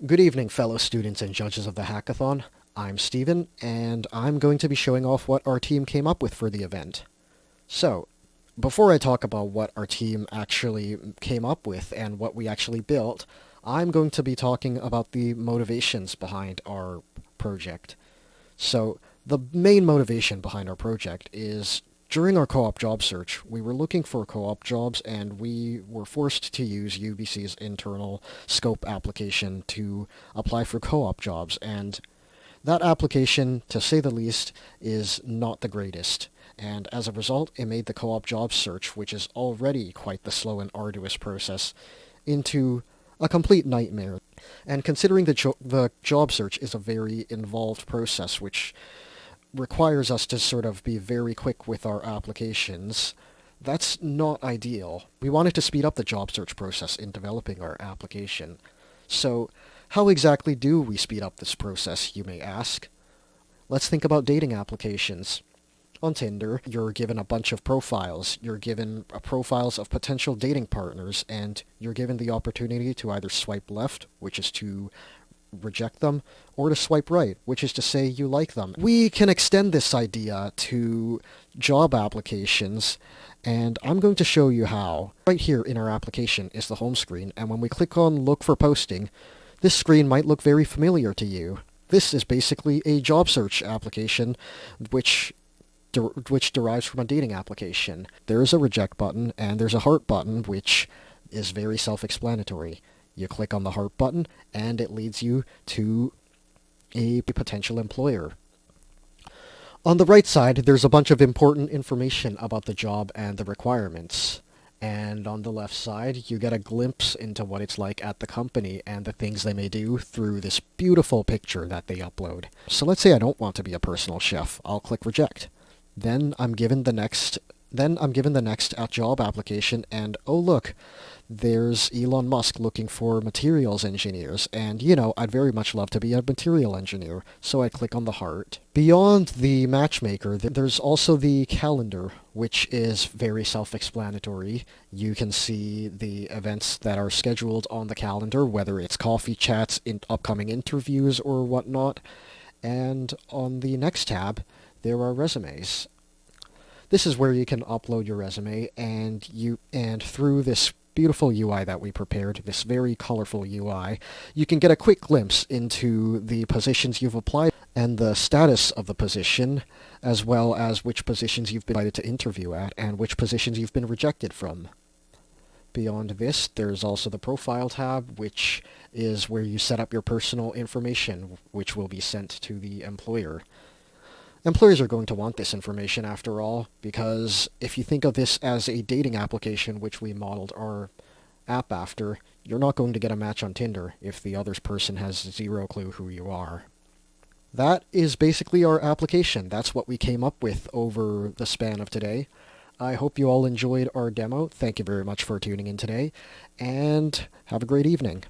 Good evening, fellow students and judges of the Hackathon. I'm Steven, and I'm going to be showing off what our team came up with for the event. So, before I talk about what our team actually came up with and what we actually built, I'm going to be talking about the motivations behind our project. So, the main motivation behind our project is during our co-op job search, we were looking for co-op jobs and we were forced to use UBC's internal scope application to apply for co-op jobs, and that application, to say the least, is not the greatest. And as a result, it made the co-op job search, which is already quite the slow and arduous process, into a complete nightmare. And considering the job search is a very involved process, which requires us to sort of be very quick with our applications, that's not ideal. We wanted to speed up the job search process in developing our application. So, how exactly do we speed up this process, you may ask? Let's think about dating applications. On Tinder, you're given a bunch of profiles. You're given profiles of potential dating partners, and you're given the opportunity to either swipe left, which is to reject them, or to swipe right, which is to say you like them. We can extend this idea to job applications, and I'm going to show you how. Right here in our application is the home screen, and when we click on Look for Posting, this screen might look very familiar to you. This is basically a job search application which derives from a dating application. There is a reject button, and there's a heart button, which is very self-explanatory. You click on the heart button, and it leads you to a potential employer. On the right side, there's a bunch of important information about the job and the requirements. And on the left side, you get a glimpse into what it's like at the company and the things they may do through this beautiful picture that they upload. So let's say I don't want to be a personal chef. I'll click reject. Then I'm given the next job application, and oh look, there's Elon Musk looking for materials engineers, and I'd very much love to be a material engineer, so I click on the heart. Beyond the matchmaker, there's also the calendar, which is very self-explanatory. You can see the events that are scheduled on the calendar, whether it's coffee chats, upcoming interviews, or whatnot. And on the next tab, there are resumes. This is where you can upload your resume, and through this beautiful UI that we prepared, this very colorful UI, you can get a quick glimpse into the positions you've applied and the status of the position, as well as which positions you've been invited to interview at and which positions you've been rejected from. Beyond this, there's also the Profile tab, which is where you set up your personal information, which will be sent to the employer. Employers are going to want this information after all, because if you think of this as a dating application which we modeled our app after, you're not going to get a match on Tinder if the other person has zero clue who you are. That is basically our application. That's what we came up with over the span of today. I hope you all enjoyed our demo. Thank you very much for tuning in today, and have a great evening.